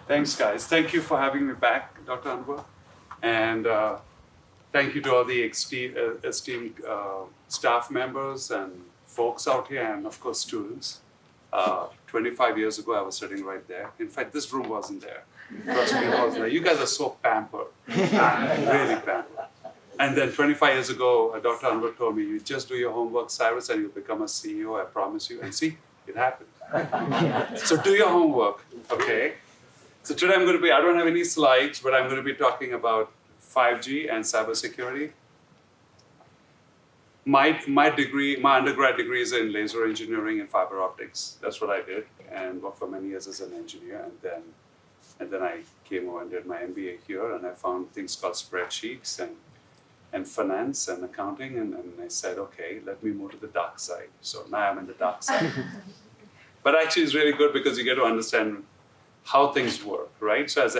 Thanks, guys. Thank you for having me back, Dr. Anwar. And thank you to all the esteemed staff members and folks out here, and of course, students. 25 years ago, I was sitting right there. In fact, this room wasn't there. Trust me, it wasn't there. You guys are so pampered, really pampered. And then 25 years ago, Dr. Anwar told me, you just do your homework, Cyrus, and you'll become a CEO, I promise you. And see, it happened. So do your homework, okay? So today I don't have any slides, but I'm going to be talking about 5G and cybersecurity. My undergrad degree is in laser engineering and fiber optics. That's what I did, and worked for many years as an engineer. And then I came over and did my MBA here, and I found things called spreadsheets and finance and accounting, and I said, okay, let me move to the dark side. So now I'm in the dark side. But actually it's really good because you get to understand how things work, right? So as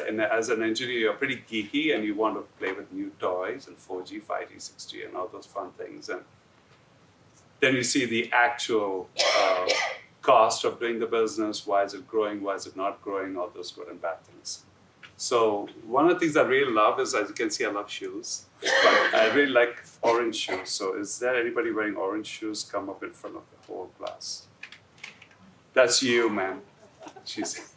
an engineer, you're pretty geeky and you want to play with new toys and 4G, 5G, 6G and all those fun things. And then you see the actual cost of doing the business, why is it growing, why is it not growing, all those good and bad things. So one of the things I really love is, as you can see, I love shoes, but I really like orange shoes. So is there anybody wearing orange shoes? Come up in front of the whole class. That's you, man. She's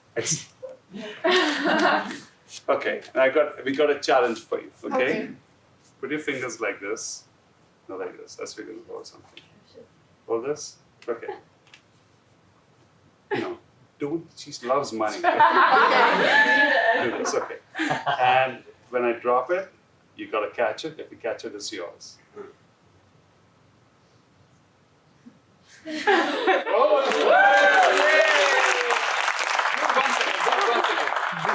okay, we got a challenge for you, okay? Put your fingers like this. No, like this. That's where you're going to hold something. Hold this? Okay. No, she loves money. Do this, okay. And when I drop it, you got to catch it. If you catch it, it's yours.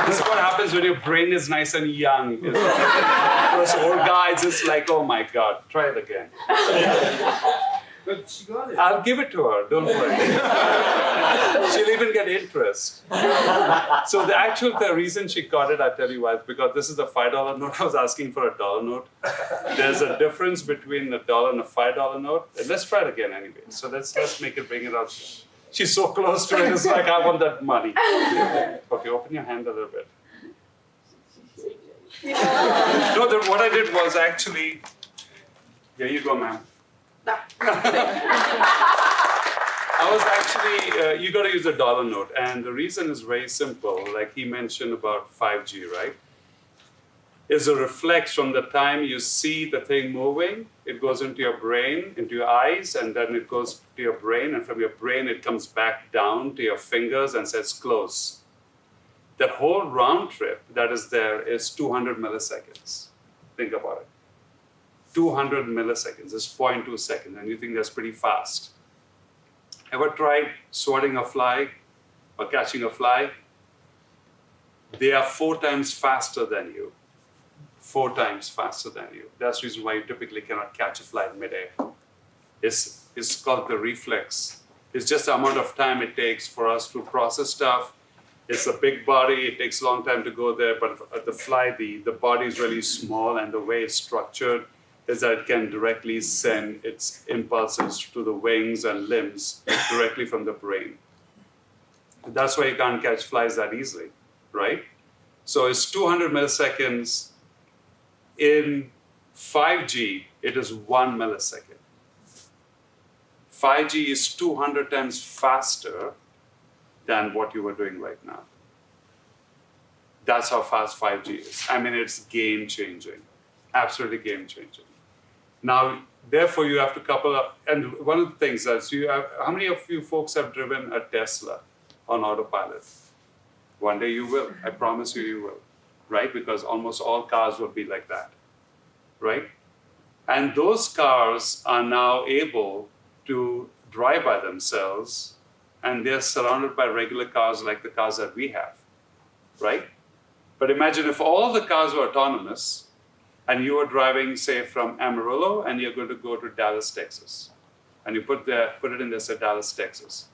This is what happens when your brain is nice and young. For us old guys, it's like, oh my God, try it again. But she got it. I'll give it to her, don't worry. She'll even get interest. So the reason she got it, I'll tell you why, because this is a $5 note. I was asking for a $1 note. There's a difference between a $1 and a $5 note. And let's try it again anyway. So let's bring it out. She's so close to it, it's like, I want that money. Okay, open your hand a little bit. No, what I did was actually, here you go, ma'am. I was actually, you got to use a $1 note. And the reason is very simple. Like he mentioned about 5G, right? Is a reflex from the time you see the thing moving, it goes into your brain, into your eyes, and then it goes to your brain. And from your brain, it comes back down to your fingers and says close. That whole round trip that is there is 200 milliseconds. Think about it. 200 milliseconds is 0.2 seconds, and you think that's pretty fast. Ever tried swatting a fly or catching a fly? They are 4 times faster than you. 4 times faster than you. That's the reason why you typically cannot catch a fly in midair. It's called the reflex. It's just the amount of time it takes for us to process stuff. It's a big body, it takes a long time to go there, but the fly, the body is really small, and the way it's structured is that it can directly send its impulses to the wings and limbs directly from the brain. That's why you can't catch flies that easily, right? So it's 200 milliseconds. In 5G, it is 1 millisecond. 5G is 200 times faster than what you were doing right now. That's how fast 5G is. I mean, it's game-changing, absolutely game-changing. Now, therefore, you have to couple up, and one of the things is, how many of you folks have driven a Tesla on Autopilot? One day you will, I promise you will, right? Because almost all cars will be like that, right? And those cars are now able to drive by themselves, and they're surrounded by regular cars like the cars that we have, right? But imagine if all the cars were autonomous, and you were driving, say, from Amarillo, and you're going to go to Dallas, Texas. And you put it in there, say, Dallas, Texas.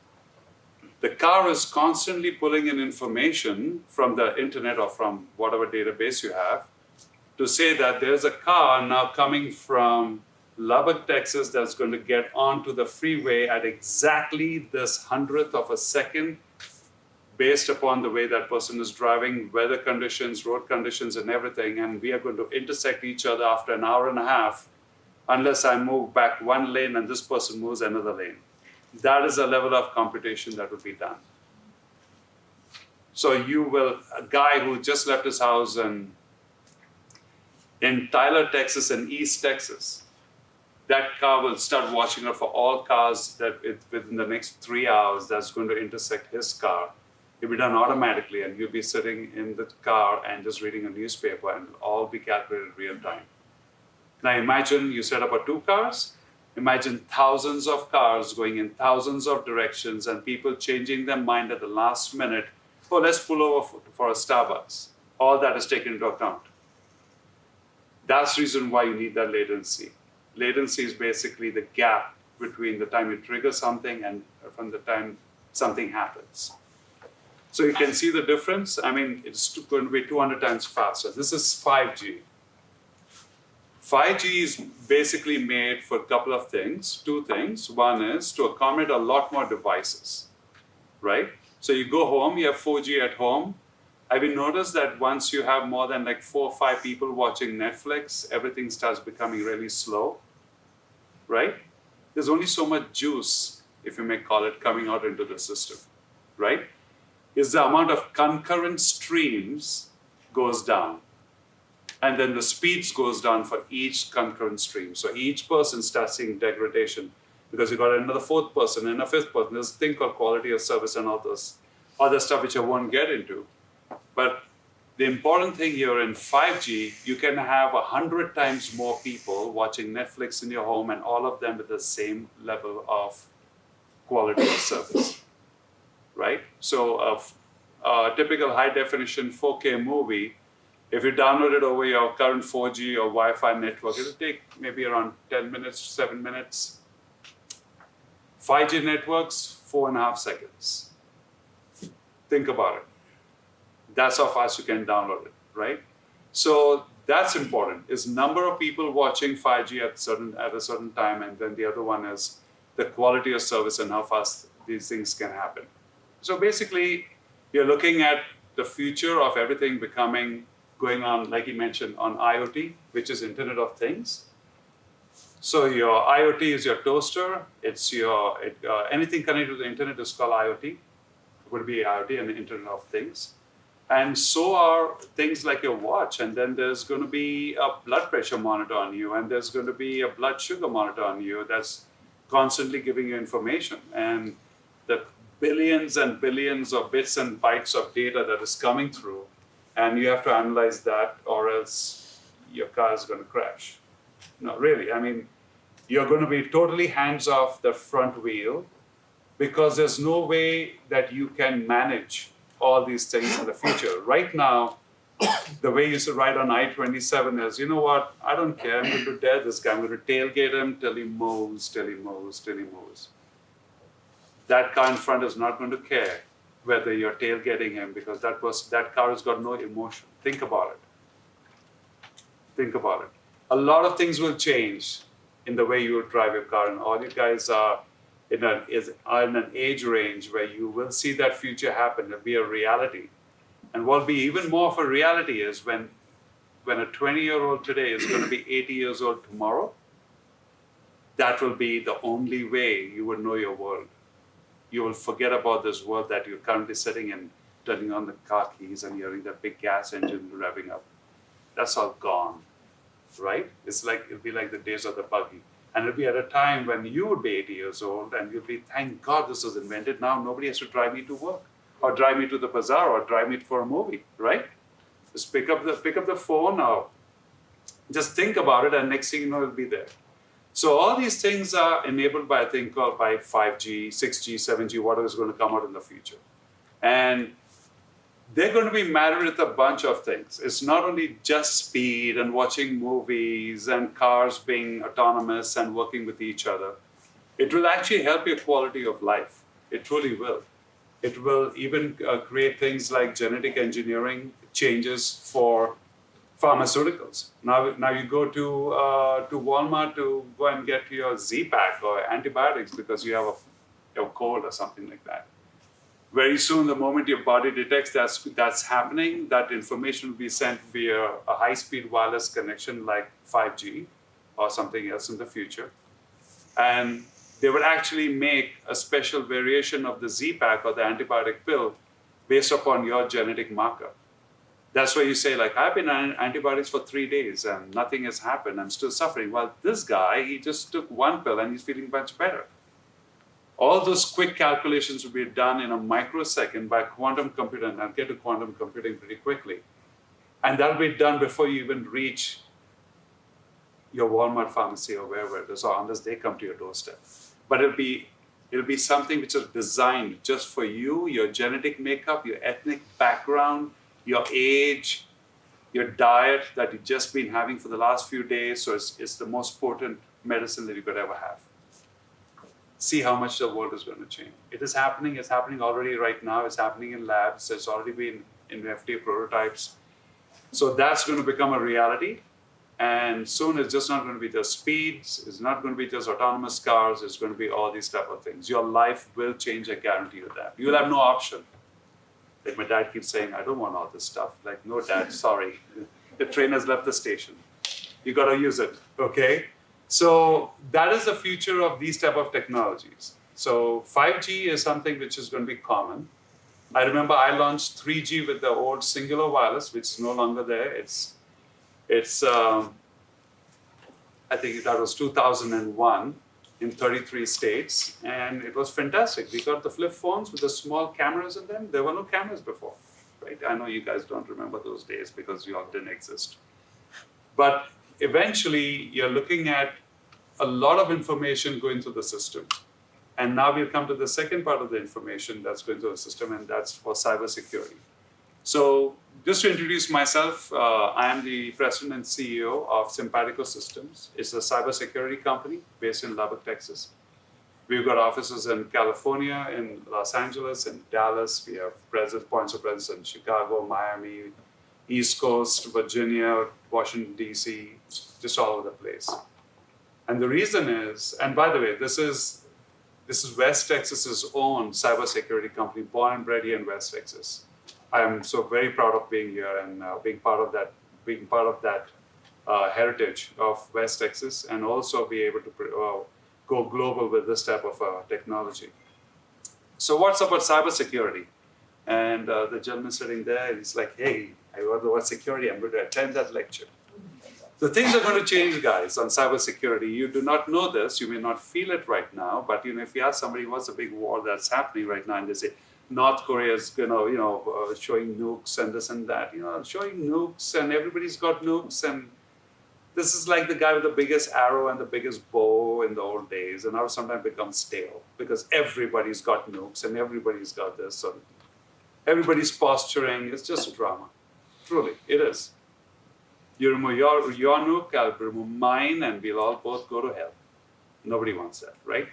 The car is constantly pulling in information from the internet or from whatever database you have to say that there's a car now coming from Lubbock, Texas, that's going to get onto the freeway at exactly this 100th of a second based upon the way that person is driving, weather conditions, road conditions, and everything, and we are going to intersect each other after an hour and a half unless I move back one lane and this person moves another lane. That is a level of computation that will be done. So a guy who just left his house in Tyler, Texas, and East Texas, that car will start watching out for all cars that within the next 3 hours that's going to intersect his car. It'll be done automatically, and you'll be sitting in the car and just reading a newspaper, and it'll all be calculated real time. Now imagine you set up 2 cars. Imagine thousands of cars going in thousands of directions and people changing their mind at the last minute. Oh, let's pull over for a Starbucks. All that is taken into account. That's the reason why you need that latency. Latency is basically the gap between the time you trigger something and from the time something happens. So you can see the difference. I mean, it's going to be 200 times faster. This is 5G. 5G is basically made for a couple of things, 2 things. One is to accommodate a lot more devices, right? So you go home, you have 4G at home. Have you noticed that once you have more than like 4 or 5 people watching Netflix, everything starts becoming really slow, right? There's only so much juice, if you may call it, coming out into the system, right? Is the amount of concurrent streams goes down. And then the speeds goes down for each concurrent stream. So each person starts seeing degradation because you got another 4th person and a 5th person. There's a thing called quality of service and all this other stuff which I won't get into. But the important thing here in 5G, you can have 100 times more people watching Netflix in your home and all of them with the same level of quality of service, right? So a typical high definition 4K movie, if you download it over your current 4G or Wi-Fi network, it'll take maybe around 10 minutes, 7 minutes. 5G networks, 4.5 seconds. Think about it. That's how fast you can download it, right? So that's important, is number of people watching 5G at a certain time, and then the other one is the quality of service and how fast these things can happen. So basically, you're looking at the future of everything going on, like you mentioned, on IoT, which is Internet of Things. So your IoT is your toaster. It's anything connected to the internet is called IoT. It would be IoT and the Internet of Things. And so are things like your watch. And then there's going to be a blood pressure monitor on you, and there's going to be a blood sugar monitor on you that's constantly giving you information. And the billions and billions of bits and bytes of data that is coming through, and you have to analyze that, or else your car is going to crash. No, really. I mean, you're going to be totally hands off the front wheel because there's no way that you can manage all these things in the future. Right now, the way you should ride on I-27 is, you know what? I don't care. I'm going to dare this guy. I'm going to tailgate him till he moves, till he moves, till he moves. That car in front is not going to care whether you're tailgating him because that car has got no emotion. Think about it. Think about it. A lot of things will change in the way you will drive your car, and all you guys are in an age range where you will see that future happen. It'll be a reality. And what will be even more of a reality is when a 20-year-old today is going to be 80 years old tomorrow, that will be the only way you will know your world. You will forget about this world that you're currently sitting in, turning on the car keys and hearing that big gas engine revving up. That's all gone, right? It'll be like the days of the buggy. And it'll be at a time when you would be 80 years old and you'll be, thank God this was invented. Now nobody has to drive me to work or drive me to the bazaar or drive me for a movie, right? Just pick up the phone or just think about it, and next thing you know, it'll be there. So all these things are enabled by a thing called by 5G, 6G, 7G, whatever is going to come out in the future. And they're going to be married with a bunch of things. It's not only just speed and watching movies and cars being autonomous and working with each other. It will actually help your quality of life. It truly will. It will even create things like genetic engineering changes for pharmaceuticals. Now you go to Walmart to go and get your Z-Pack or antibiotics because you have a cold or something like that. Very soon, the moment your body detects that's happening, that information will be sent via a high-speed wireless connection like 5G or something else in the future. And they would actually make a special variation of the Z-Pack or the antibiotic pill based upon your genetic marker. That's why you say, like, I've been on antibiotics for 3 days and nothing has happened. I'm still suffering. Well, this guy, he just took one pill and he's feeling much better. All those quick calculations will be done in a microsecond by quantum computing, and I'll get to quantum computing pretty quickly. And that'll be done before you even reach your Walmart pharmacy or wherever it is, or unless they come to your doorstep. But it'll be something which is designed just for you, your genetic makeup, your ethnic background, your age, your diet that you've just been having for the last few days. So it's the most potent medicine that you could ever have. See how much the world is going to change. It is happening. It's happening already right now. It's happening in labs. It's already been in FDA prototypes. So that's going to become a reality. And soon it's just not going to be just speeds. It's not going to be just autonomous cars. It's going to be all these type of things. Your life will change. I guarantee you that. You'll have no option. Like my dad keeps saying, I don't want all this stuff. Like, no, Dad, sorry. The train has left the station. You got to use it, okay? So that is the future of these type of technologies. So 5G is something which is going to be common. I remember I launched 3G with the old singular wireless, which is no longer there. It's I think that was 2001 in 33 states, and it was fantastic. We got the flip phones with the small cameras in them. There were no cameras before, right? I know you guys don't remember those days because you all didn't exist. But eventually, you're looking at a lot of information going through the system. And now we'll come to the second part of the information that's going through the system, and that's for cybersecurity. So just to introduce myself, I am the president and CEO of Sympatico Systems. It's a cybersecurity company based in Lubbock, Texas. We've got offices in California, in Los Angeles, in Dallas. We have points of presence in Chicago, Miami, East Coast, Virginia, Washington, D.C., just all over the place. And the reason is, and by the way, this is West Texas's own cybersecurity company, born and bred here in West Texas. I am so very proud of being here and being part of that heritage of West Texas, and also be able to go global with this type of technology. So what's about cybersecurity? And the gentleman sitting there, he's like, hey, I heard the word security, I'm going to attend that lecture. So things are going to change, guys, on cybersecurity. You do not know this, you may not feel it right now, but if you ask somebody what's the big war that's happening right now, and they say, North Korea is, showing nukes and this and that, showing nukes, and everybody's got nukes, and this is like the guy with the biggest arrow and the biggest bow in the old days, and now sometimes becomes stale because everybody's got nukes and everybody's got this, so everybody's posturing. It's just drama. Truly, it is. You remove your nuke, I'll remove mine, and we'll all both go to hell. Nobody wants that, right?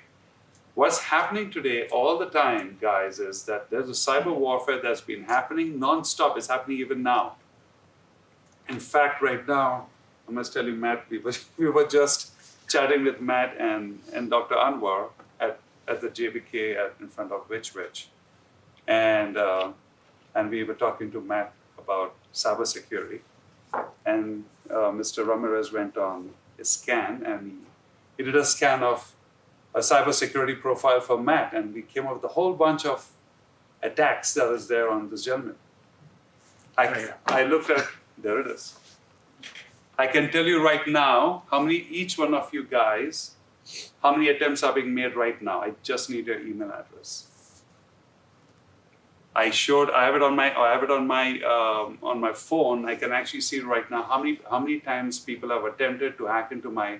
What's happening today all the time, guys, is that there's a cyber warfare that's been happening nonstop. It's happening even now. In fact, right now, I must tell you, Matt, we were just chatting with Matt and Dr. Anwar at the JBK in front of Witch. And we were talking to Matt about cybersecurity. And Mr. Ramirez went on a scan, and he did a scan of a cybersecurity profile for Matt, and we came up with a whole bunch of attacks that was there on this gentleman. I looked at, there it is. I can tell you right now each one of you guys, how many attempts are being made right now. I just need your email address. I have it on my phone. I can actually see right now how many times people have attempted to hack into my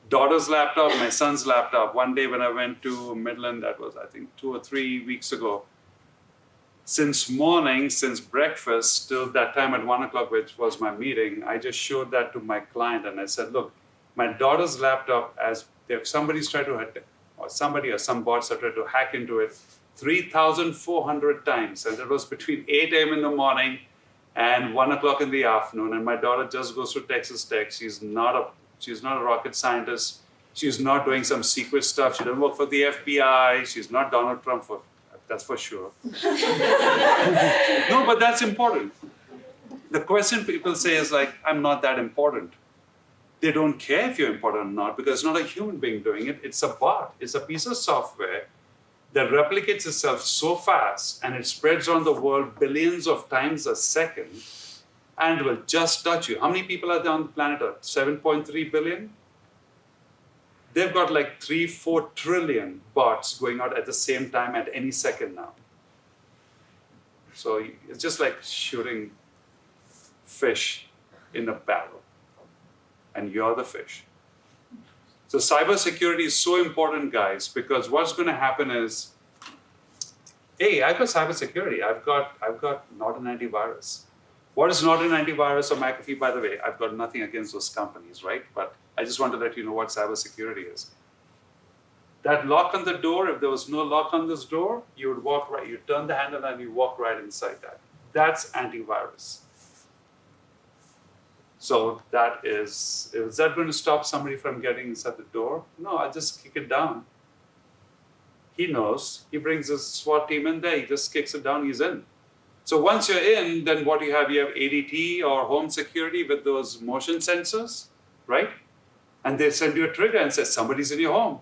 daughter's laptop, my son's laptop. One day when I went to Midland, that was I think 2 or 3 weeks ago. Since breakfast till that time at 1 o'clock, which was my meeting, I just showed that to my client and I said, look, my daughter's laptop, if somebody's tried to or some bots have tried to hack into it 3,400 times, and it was between 8 a.m. in the morning and 1 o'clock in the afternoon. And my daughter just goes to Texas Tech. She's not a rocket scientist. She's not doing some secret stuff. She doesn't work for the FBI. She's not Donald Trump for that's for sure. No, but that's important. The question people say is like, I'm not that important. They don't care if you're important or not because it's not a human being doing it. It's a bot. It's a piece of software that replicates itself so fast and it spreads around the world billions of times a second and will just touch you. How many people are there on the planet Earth? 7.3 billion? They've got like 3-4 trillion bots going out at the same time at any second now. So it's just like shooting fish in a barrel. And you're the fish. So cybersecurity is so important, guys, because what's going to happen is, hey, I've got cybersecurity. I've got not an antivirus. What is not an antivirus or McAfee, by the way? I've got nothing against those companies, right? But I just want to let you know what cybersecurity is. That lock on the door, if there was no lock on this door, you would walk right, you turn the handle and you walk right inside that. That's antivirus. So is that going to stop somebody from getting inside the door? No, I just kick it down. He knows. He brings his SWAT team in there. He just kicks it down. He's in. So once you're in, then what you have ADT or home security with those motion sensors, right? And they send you a trigger and say, somebody's in your home.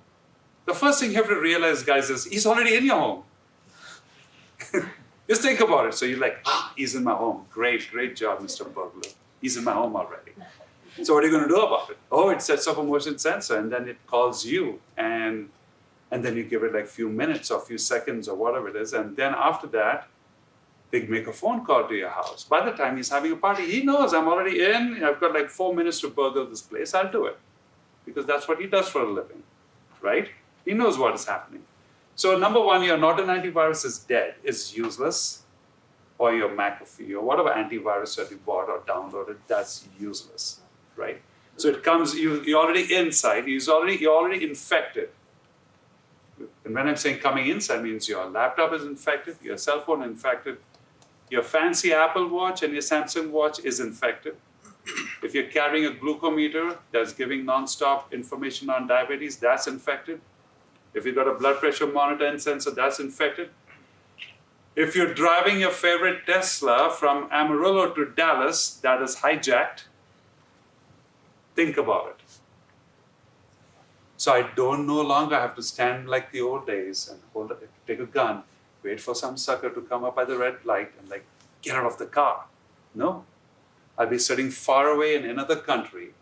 The first thing you have to realize, guys, is he's already in your home. Just think about it. So you're like, he's in my home. Great job, Mr. Burglar. He's in my home already. So what are you going to do about it? Oh, it sets up a motion sensor and then it calls you and then you give it like a few minutes or a few seconds or whatever it is. And then after that, they make a phone call to your house. By the time he's having a party, he knows I'm already in. I've got like 4 minutes to burgle this place. I'll do it. Because that's what he does for a living, right? He knows what is happening. So number one, your not an antivirus is dead, is useless. Or your McAfee or whatever antivirus that you bought or downloaded, that's useless, right? So it comes, you're already inside, you're already infected. And when I'm saying coming inside means your laptop is infected, your cell phone infected, your fancy Apple Watch and your Samsung Watch is infected. If you're carrying a glucometer that's giving nonstop information on diabetes, that's infected. If you've got a blood pressure monitor and sensor, that's infected. If you're driving your favorite Tesla from Amarillo to Dallas, that is hijacked. Think about it. So I don't no longer have to stand like the old days and take a gun, wait for some sucker to come up by the red light and like, get out of the car. No. I'll be sitting far away in another country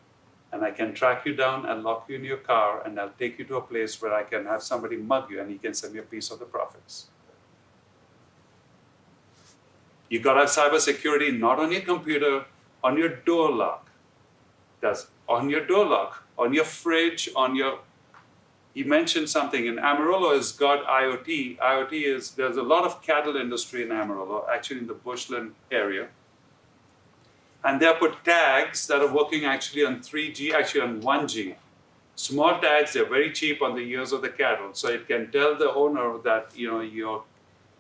and I can track you down and lock you in your car and I'll take you to a place where I can have somebody mug you and he can send me a piece of the profits. You got to have cybersecurity not on your computer, on your door lock. That's on your door lock, on your fridge, on your... He mentioned something, in Amarillo has got IoT. IoT is, there's a lot of cattle industry in Amarillo, actually in the bushland area. And they have put tags that are working actually on 3G, actually on 1G. Small tags, they're very cheap on the ears of the cattle. So it can tell the owner that, your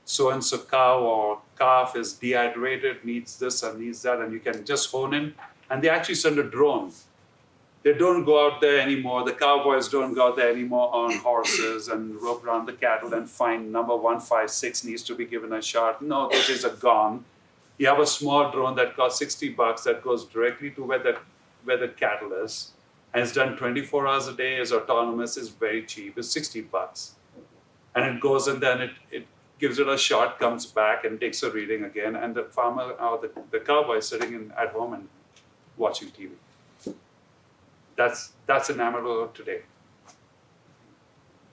so-and-so cow or calf is dehydrated, needs this and needs that, and you can just hone in. And they actually send a drone. They don't go out there anymore. The cowboys don't go out there anymore on horses and rope around the cattle and find number 156 needs to be given a shot. No, this is a gone. You have a small drone that costs $60 that goes directly to where the cattle is. And it's done 24 hours a day, is autonomous, is very cheap, it's $60. And it goes in there and it gives it a shot, comes back and takes a reading again, and the farmer or the cowboy is sitting at home and watching TV. That's in Amarillo today.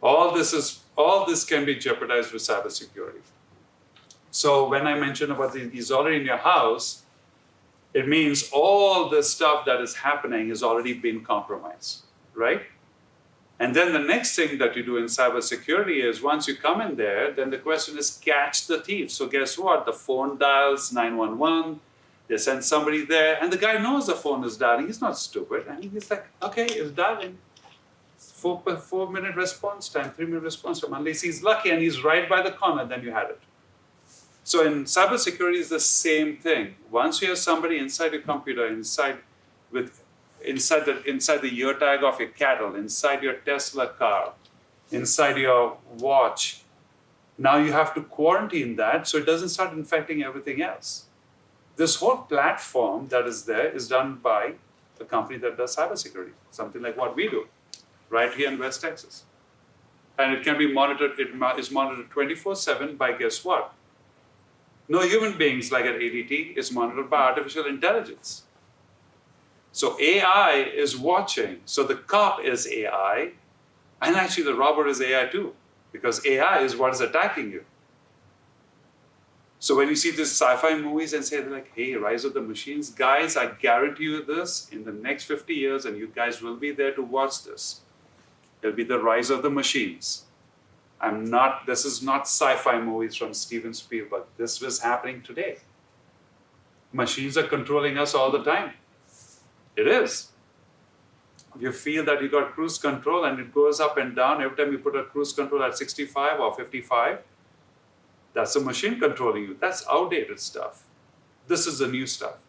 All this can be jeopardized with cybersecurity. So when I mention about he's already in your house, it means all the stuff that is happening is already been compromised, right? And then the next thing that you do in cybersecurity is once you come in there, then the question is catch the thief. So guess what? The phone dials 911, they send somebody there, and the guy knows the phone is dialing. He's not stupid. And he's like, okay, it's dialing. 4-minute response time, 3-minute response time. Unless he's lucky and he's right by the corner, then you had it. So in cybersecurity, it's the same thing. Once you have somebody inside your computer, inside the ear tag of your cattle, inside your Tesla car, inside your watch, Now you have to quarantine that so it doesn't start infecting everything else. This whole platform that is there is done by a company that does cybersecurity, something like what we do, right here in West Texas. And it can be monitored, it is monitored 24/7 by guess what? No human beings like at ADT, is monitored by artificial intelligence. So AI is watching. So the cop is AI, and actually the robber is AI too, because AI is what is attacking you. So when you see these sci-fi movies and say, they're like, hey, Rise of the Machines, guys, I guarantee you this, in the next 50 years, and you guys will be there to watch this. It'll be the rise of the machines. This is not sci-fi movies from Steven Spielberg. This was happening today. Machines are controlling us all the time. It is. You feel that you got cruise control and it goes up and down. Every time you put a cruise control at 65 or 55, that's a machine controlling you. That's outdated stuff. This is the new stuff.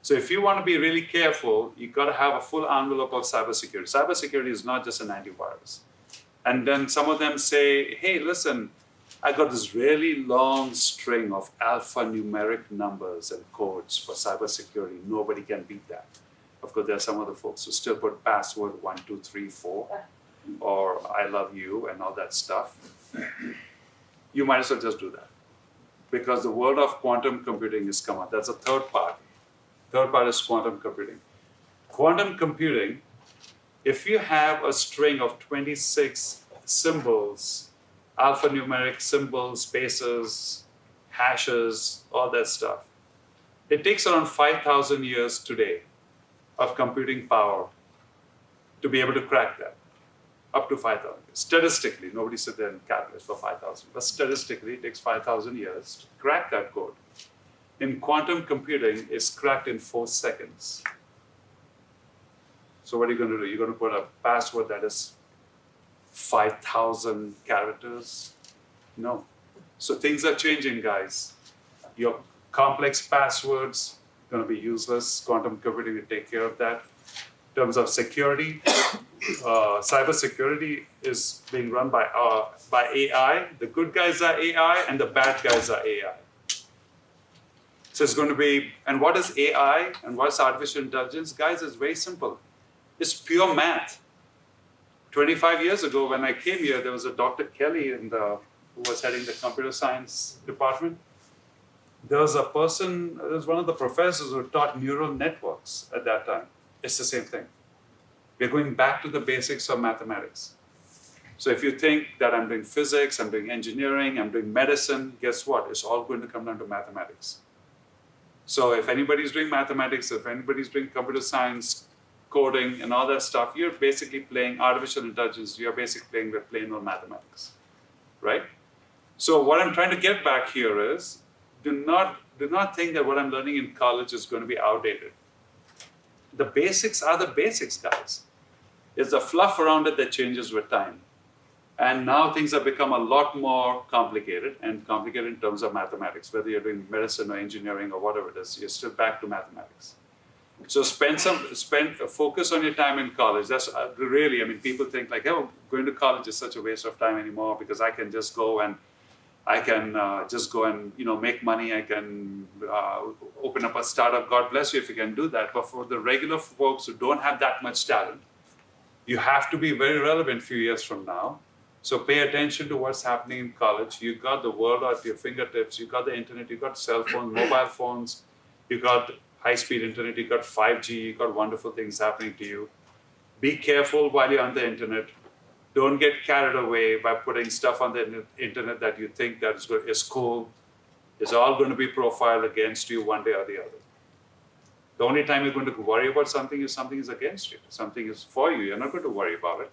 So if you want to be really careful, you got to have a full envelope of cybersecurity. Cybersecurity is not just an antivirus. And then some of them say, hey, listen, I got this really long string of alphanumeric numbers and codes for cybersecurity. Nobody can beat that. Of course, there are some other folks who still put password 1, 2, 3, 4, or I love you and all that stuff. You might as well just do that. Because the world of quantum computing is come out. That's a third part. Third part is quantum computing. Quantum computing, if you have a string of 26 symbols, alphanumeric symbols, spaces, hashes, all that stuff, it takes around 5,000 years today of computing power to be able to crack that. Up to 5,000. Statistically, nobody sit there and calculate for 5,000, but statistically, it takes 5,000 years to crack that code. In quantum computing, it's cracked in 4 seconds. So what are you going to do? You're going to put a password that is 5,000 characters? No. So things are changing, guys. Your complex passwords are going to be useless. Quantum computing will take care of that. In terms of security, cybersecurity is being run by AI. The good guys are AI and the bad guys are AI. So it's going to be, and what is AI and what is artificial intelligence? Guys, it's very simple. It's pure math. 25 years ago when I came here, there was a Dr. Kelley who was heading the computer science department. There was one of the professors who taught neural networks at that time. It's the same thing. We're going back to the basics of mathematics. So if you think that I'm doing physics, I'm doing engineering, I'm doing medicine, guess what? It's all going to come down to mathematics. So if anybody's doing mathematics, if anybody's doing computer science, coding, and all that stuff, you're basically playing artificial intelligence. You're basically playing with plain old mathematics, right? So what I'm trying to get back here is, do not think that what I'm learning in college is going to be outdated. The basics are the basics, guys. It's the fluff around it that changes with time. And now things have become a lot more complicated, and complicated in terms of mathematics. Whether you're doing medicine or engineering or whatever it is, you're still back to mathematics. So focus on your time in college. That's really, people think like, oh, going to college is such a waste of time anymore because I can just go and make money. I can open up a startup. God bless you if you can do that. But for the regular folks who don't have that much talent, you have to be very relevant a few years from now. So pay attention to what's happening in college. You got the world at your fingertips. You got the internet. You got cell phones, mobile phones. You got high-speed internet. You got 5G. You got wonderful things happening to you. Be careful while you're on the internet. Don't get carried away by putting stuff on the internet that you think that is cool. It's all going to be profiled against you one day or the other. The only time you're going to worry about something is against you. Something is for you. You're not going to worry about it.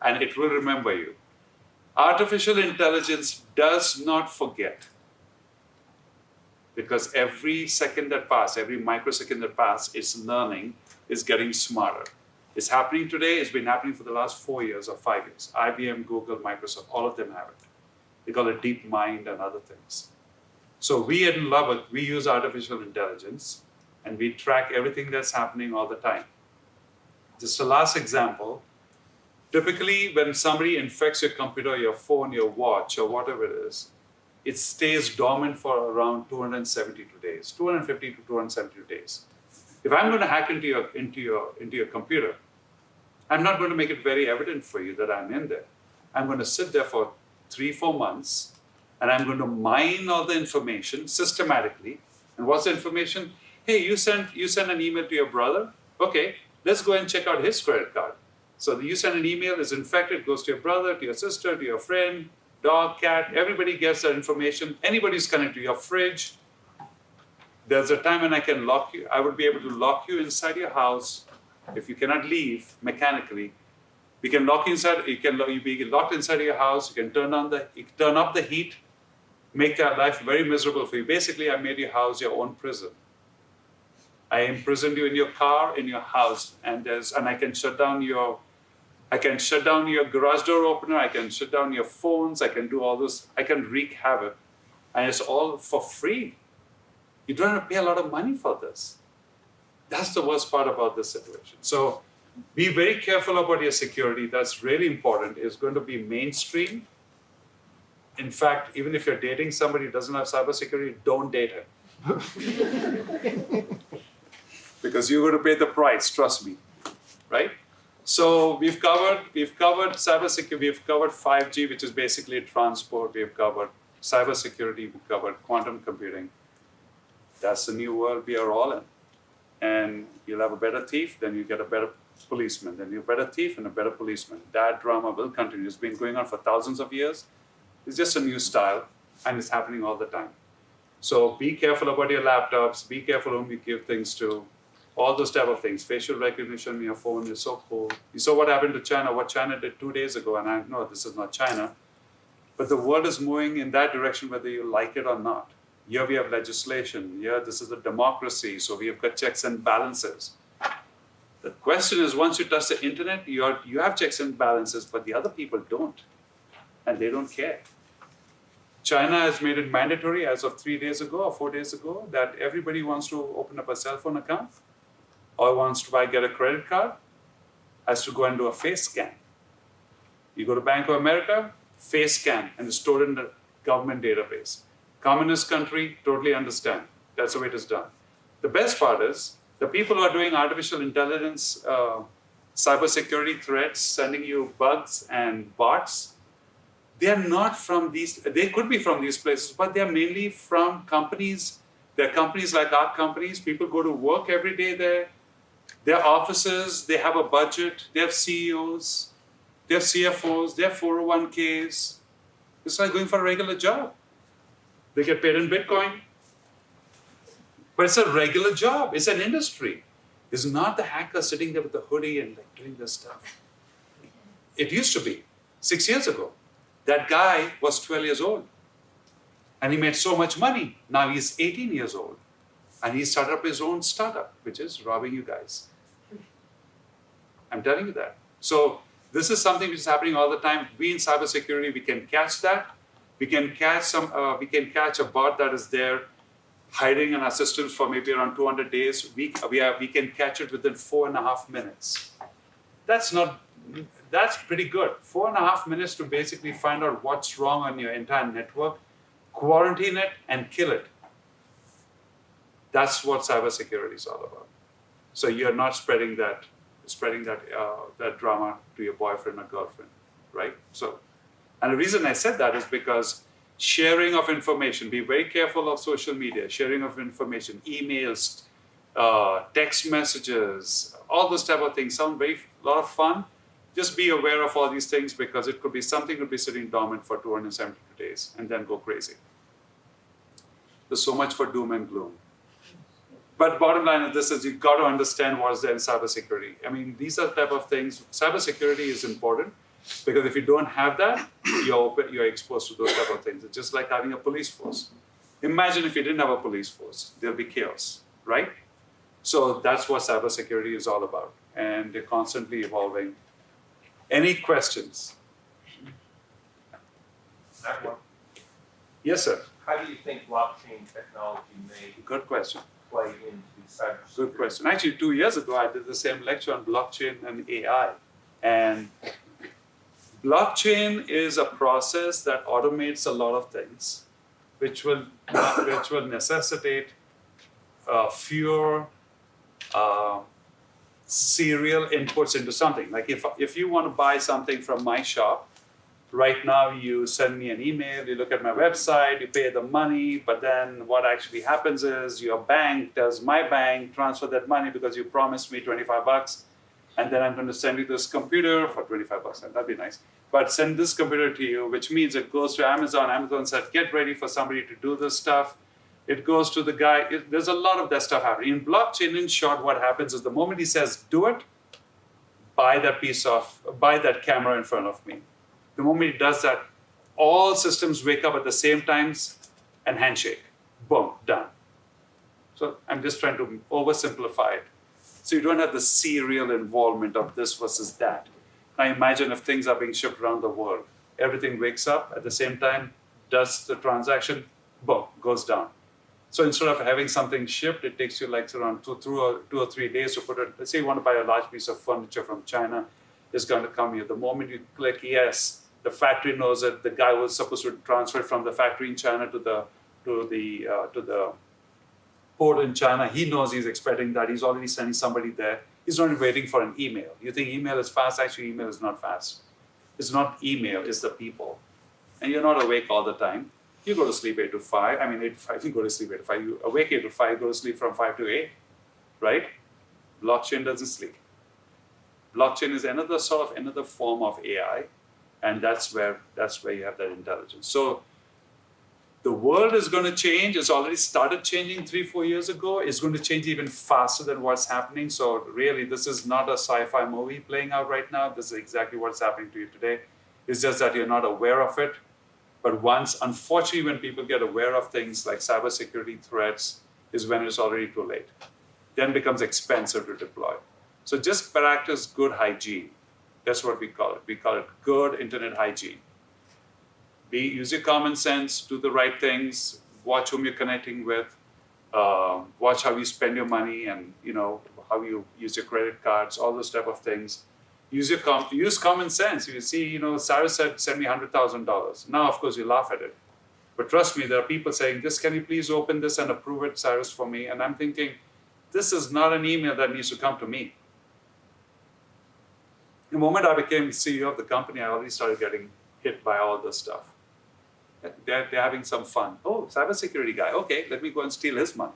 And it will remember you. Artificial intelligence does not forget. Because every second that passes, every microsecond that passes, it's learning, it's getting smarter. It's happening today, it's been happening for the last 4 years or 5 years. IBM, Google, Microsoft, all of them have it. They call it deep mind and other things. So we in Lubbock, we use artificial intelligence and we track everything that's happening all the time. Just a last example. Typically, when somebody infects your computer, your phone, your watch, or whatever it is, it stays dormant for around 272 days, 250 to 272 days. If I'm going to hack into your computer, I'm not going to make it very evident for you that I'm in there. I'm going to sit there for 3-4 months, and I'm going to mine all the information systematically. And what's the information? Hey, you sent an email to your brother. Okay, let's go and check out his credit card. So you send an email, it's infected, goes to your brother, to your sister, to your friend, dog, cat. Everybody gets that information. Anybody's connected to your fridge. There's a time when I can lock you. I would be able to lock you inside your house. If you cannot leave mechanically, we can lock you inside. You be locked inside your house. You can turn up the heat, make your life very miserable for you. Basically, I made your house your own prison. I imprisoned you in your car, in your house, and I can shut down your garage door opener. I can shut down your phones. I can do all this. I can wreak havoc, and it's all for free. You don't have to pay a lot of money for this. That's the worst part about this situation. So be very careful about your security. That's really important. It's going to be mainstream. In fact, even if you're dating somebody who doesn't have cybersecurity, don't date her. Because you're going to pay the price, trust me, right? So we've covered cybersecurity, we've covered 5G, which is basically transport, we've covered cybersecurity, we've covered quantum computing. That's the new world we are all in. And you'll have a better thief, then you get a better policeman, then you're a better thief and a better policeman. That drama will continue. It's been going on for thousands of years. It's just a new style, and it's happening all the time. So be careful about your laptops, be careful whom you give things to, all those type of things. Facial recognition on your phone is so cool. You saw what happened to China, what China did 2 days ago, and I know this is not China, but the world is moving in that direction whether you like it or not. Here we have legislation. Here this is a democracy, so we have got checks and balances. The question is, once you touch the internet, you have checks and balances, but the other people don't, and they don't care. China has made it mandatory as of 3 days ago or 4 days ago that everybody wants to open up a cell phone account or wants to get a credit card has to go and do a face scan. You go to Bank of America, face scan, and it's stored in the government database. Communist country, totally understand. That's the way it is done. The best part is, the people who are doing artificial intelligence, cybersecurity threats, sending you bugs and bots, they are not from these, they could be from these places, but they are mainly from companies. They're companies like our companies. People go to work every day there. Their offices, they have a budget, they have CEOs, they have CFOs, they have 401ks. It's like going for a regular job. They get paid in Bitcoin. But it's a regular job. It's an industry. It's not the hacker sitting there with the hoodie and doing this stuff. It used to be 6 years ago. That guy was 12 years old. And he made so much money. Now he's 18 years old. And he started up his own startup, which is robbing you guys. I'm telling you that. So this is something which is happening all the time. We in cybersecurity, we can catch that. We can catch a bot that is there hiding in our systems for maybe around 200 days. We can catch it within 4.5 minutes. That's pretty good. 4.5 minutes to basically find out what's wrong on your entire network, quarantine it, and kill it. That's what cybersecurity is all about. So you're not spreading that drama to your boyfriend or girlfriend, right? So, and the reason I said that is because sharing of information, be very careful of social media, sharing of information, emails, text messages, all those type of things sound a lot of fun. Just be aware of all these things because it could be something could be sitting dormant for 272 days and then go crazy. There's so much for doom and gloom. But bottom line of this is you've got to understand what is there in cybersecurity. I mean, these are the type of things. Cybersecurity is important because if you don't have that, you're exposed to those type of things. It's just like having a police force. Imagine if you didn't have a police force, there'll be chaos, right? So that's what cybersecurity is all about. And they're constantly evolving. Any questions? Anwar, Yes, sir. how do you think blockchain technology may Good question. play into cybersecurity? Good question. Actually, 2 years ago, I did the same lecture on blockchain and AI. And Blockchain is a process that automates a lot of things, which will necessitate fewer serial inputs into something. Like if you want to buy something from my shop, right now you send me an email, you look at my website, you pay the money, but then what actually happens is your bank does my bank transfer that money because you promised me $25, and then I'm going to send you this computer for $25, and that'd be nice. But send this computer to you, which means it goes to Amazon. Amazon said, get ready for somebody to do this stuff. It goes to the guy. There's a lot of that stuff happening. In blockchain, in short, what happens is the moment he says, do it, buy that camera in front of me. The moment he does that, all systems wake up at the same times and handshake. Boom, done. So I'm just trying to oversimplify it. So you don't have the serial involvement of this versus that. Now imagine if things are being shipped around the world. Everything wakes up at the same time, does the transaction, boom, goes down. So instead of having something shipped, it takes you like around 2 or 3 days to put it. Let's say you want to buy a large piece of furniture from China, it's going to come here. The moment you click yes, the factory knows that the guy was supposed to transfer it from the factory in China to the port in China. He knows he's expecting that. He's already sending somebody there. He's not waiting for an email. You think email is fast? Actually, email is not fast. It's not email, it's the people. And you're not awake all the time. You go to sleep 8 to 5. I mean, 8 to 5, you go to sleep 8 to 5. You awake 8 to 5, go to sleep from 5 to 8, right? Blockchain doesn't sleep. Blockchain is another form of AI, and that's where you have that intelligence. So the world is going to change. It's already started changing 3-4 years ago. It's going to change even faster than what's happening. So really, this is not a sci-fi movie playing out right now. This is exactly what's happening to you today. It's just that you're not aware of it. But unfortunately, when people get aware of things like cybersecurity threats, is when it's already too late. Then it becomes expensive to deploy. So just practice good hygiene. That's what we call it. We call it good internet hygiene. Use your common sense, do the right things, watch whom you're connecting with, watch how you spend your money, and how you use your credit cards, all those type of things. Use common sense. You see, Cyrus said, send me $100,000. Now, of course, you laugh at it. But trust me, there are people saying, can you please open this and approve it, Cyrus, for me? And I'm thinking, this is not an email that needs to come to me. The moment I became CEO of the company, I already started getting hit by all this stuff. They're having some fun. Oh, cybersecurity guy. Okay, let me go and steal his money.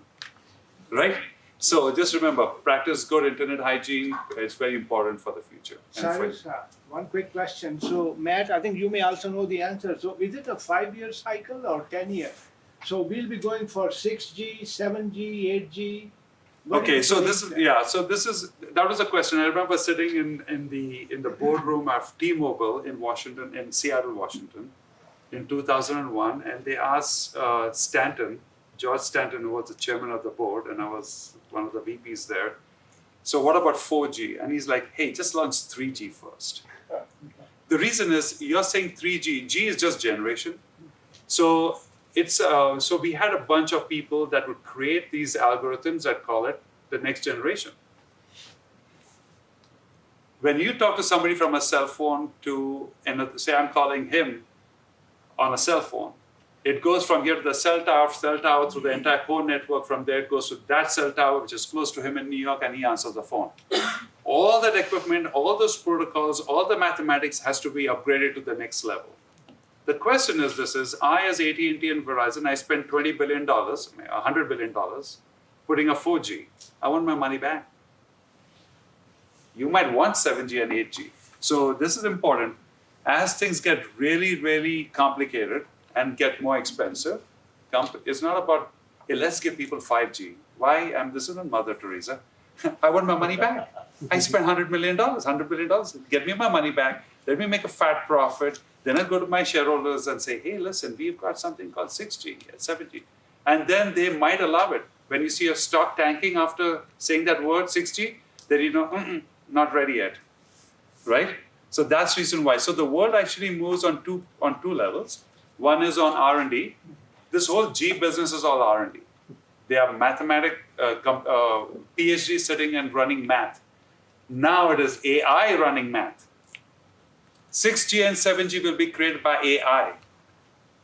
Right? So just remember, practice good internet hygiene. It's very important for the future. Cyrus, one quick question. So, Matt, I think you may also know the answer. So, is it a 5-year cycle or 10-year? So, we'll be going for 6G, 7G, 8G. Okay, so that was a question. I remember sitting in the boardroom of T-Mobile in Washington, in Seattle, Washington, in 2001, and they asked George Stanton, who was the chairman of the board, and I was one of the VPs there. So what about 4G? And he's like, hey, just launch 3G first. The reason is you're saying 3G. G is just generation. So so we had a bunch of people that would create these algorithms that call it the next generation. When you talk to somebody from a cell phone and say I'm calling him on a cell phone, it goes from here to the cell tower through the entire core network. From there, it goes to that cell tower, which is close to him in New York, and he answers the phone. All that equipment, all those protocols, all the mathematics has to be upgraded to the next level. The question is I as AT&T and Verizon, I spent $20 billion, $100 billion, putting a 4G. I want my money back. You might want 7G and 8G. So this is important. As things get really, really complicated and get more expensive, it's not about, hey, let's give people 5G. Why? This isn't Mother Teresa. I want my money back. I spent $100 million, $100 billion. Get me my money back. Let me make a fat profit. Then I go to my shareholders and say, hey, listen, we've got something called 6G and 7G. And then they might allow it. When you see a stock tanking after saying that word, 6G, then not ready yet, right? So that's the reason why. So the world actually moves on two levels. One is on R&D. This whole G business is all R&D. They are PhD sitting and running math. Now it is AI running math. 6G and 7G will be created by AI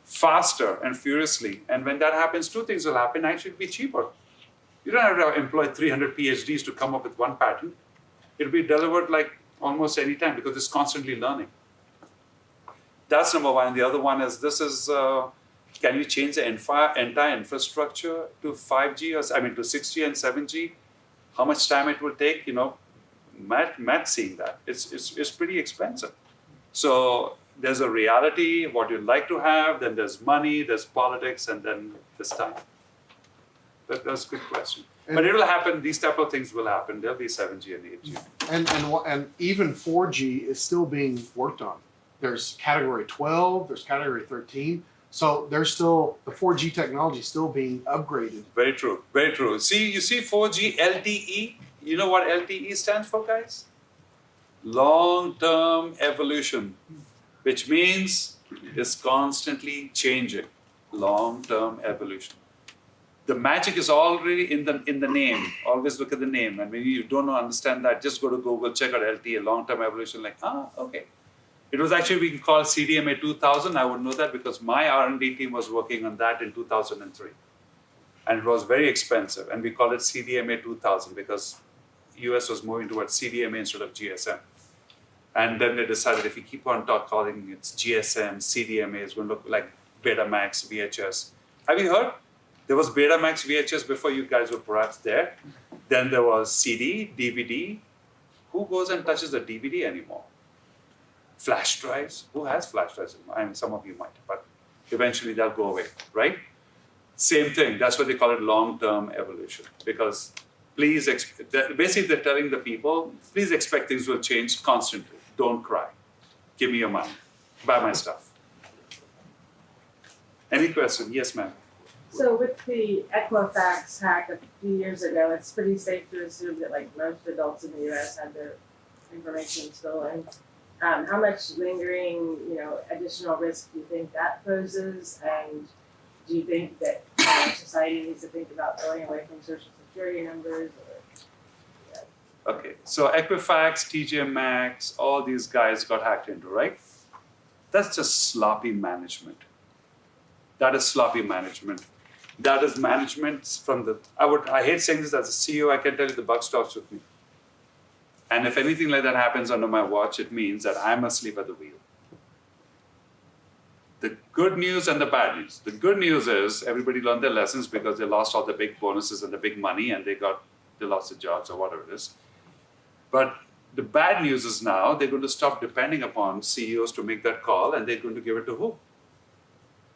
faster and furiously. And when that happens, two things will happen. Actually, it'll be cheaper. You don't have to employ 300 PhDs to come up with one patent. It'll be delivered like almost any time because it's constantly learning. That's number one. And the other one is can you change the entire infrastructure to 5G or to 6G and 7G? How much time it will take? Matt's seeing that. It's pretty expensive. So there's a reality, what you'd like to have, then there's money, there's politics, and then there's time. That's a good question. But it'll happen, these type of things will happen. There'll be 7G and 8G. And even 4G is still being worked on. There's category 12, there's category 13. So there's still, the 4G technology is still being upgraded. Very true, very true. You see 4G LTE? You know what LTE stands for, guys? Long-term evolution, which means it's constantly changing. Long-term evolution. The magic is already in the name. Always look at the name. And when you don't understand that, just go to Google, check out LTE, long-term evolution, okay. It was actually being called CDMA 2000. I would know that because my R&D team was working on that in 2003. And it was very expensive. And we called it CDMA 2000 because US was moving towards CDMA instead of GSM. And then they decided if we keep on calling it GSM, CDMA, it's going to look like Betamax, VHS. Have you heard? There was Betamax, VHS before you guys were perhaps there. Then there was CD, DVD. Who goes and touches a DVD anymore? Flash drives. Who has flash drives anymore? Some of you might, but eventually they'll go away, right? Same thing. That's why they call it long-term evolution. Because basically they're telling the people, please expect things will change constantly. Don't cry. Give me your money. Buy my stuff. Any question? Yes, ma'am. So with the Equifax hack a few years ago, it's pretty safe to assume that most adults in the US had their information stolen. How much lingering, additional risk do you think that poses? And do you think that society needs to think about going away from social security numbers? Okay, so Equifax, TJ Maxx, all these guys got hacked into, right? That's just sloppy management. That is sloppy management. That is management from I hate saying this as a CEO, I can tell you the buck stops with me. And if anything like that happens under my watch, it means that I'm asleep at the wheel. The good news and the bad news. The good news is everybody learned their lessons because they lost all the big bonuses and the big money and they lost their jobs or whatever it is. But the bad news is now they're going to stop depending upon CEOs to make that call and they're going to give it to who?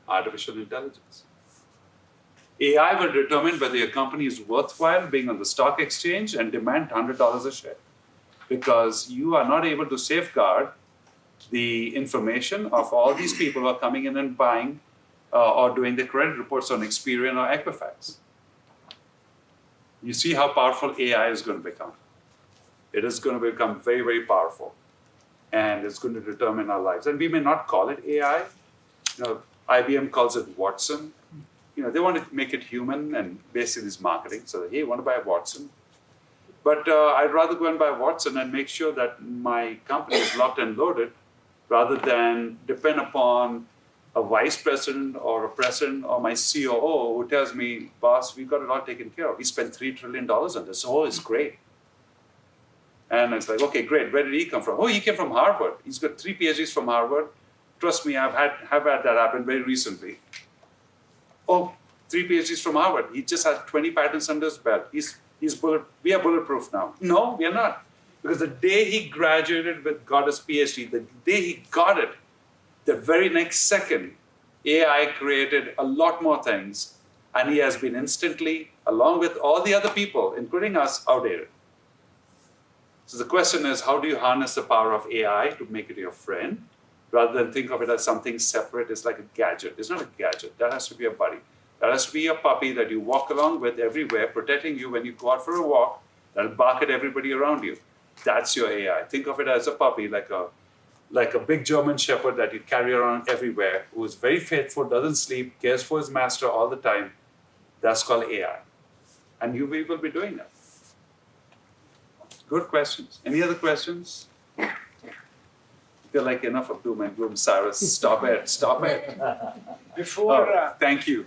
Artificial intelligence. AI will determine whether your company is worthwhile being on the stock exchange and demand $100 a share. Because you are not able to safeguard the information of all these people who are coming in and buying or doing the credit reports on Experian or Equifax. You see how powerful AI is going to become. It is going to become very, very powerful. And it's going to determine our lives. And we may not call it AI. IBM calls it Watson. They want to make it human and basically it's marketing. So, hey, you want to buy a Watson? But I'd rather go and buy Watson and make sure that my company is locked and loaded rather than depend upon a vice president or a president or my COO who tells me, boss, we got it all taken care of. We spent $3 trillion on this. Oh, it's great. And it's like, okay, great. Where did he come from? Oh, he came from Harvard. He's got 3 PhDs from Harvard. Trust me, have had that happen very recently. Oh, 3 PhDs from Harvard. He just had 20 patents under his belt. We are bulletproof now. No, we are not. Because the day he graduated got his PhD, the day he got it, the very next second, AI created a lot more things. And he has been instantly, along with all the other people, including us, outdated. So the question is, how do you harness the power of AI to make it your friend? Rather than think of it as something separate, it's like a gadget. It's not a gadget. That has to be a buddy. That has to be a puppy that you walk along with everywhere, protecting you when you go out for a walk, that'll bark at everybody around you. That's your AI. Think of it as a puppy, like a big German shepherd that you carry around everywhere, who is very faithful, doesn't sleep, cares for his master all the time. That's called AI. And we will be doing that. Good questions. Any other questions? They're like, enough of doom and gloom, Cyrus. Stop it. Stop it. Before, Thank you.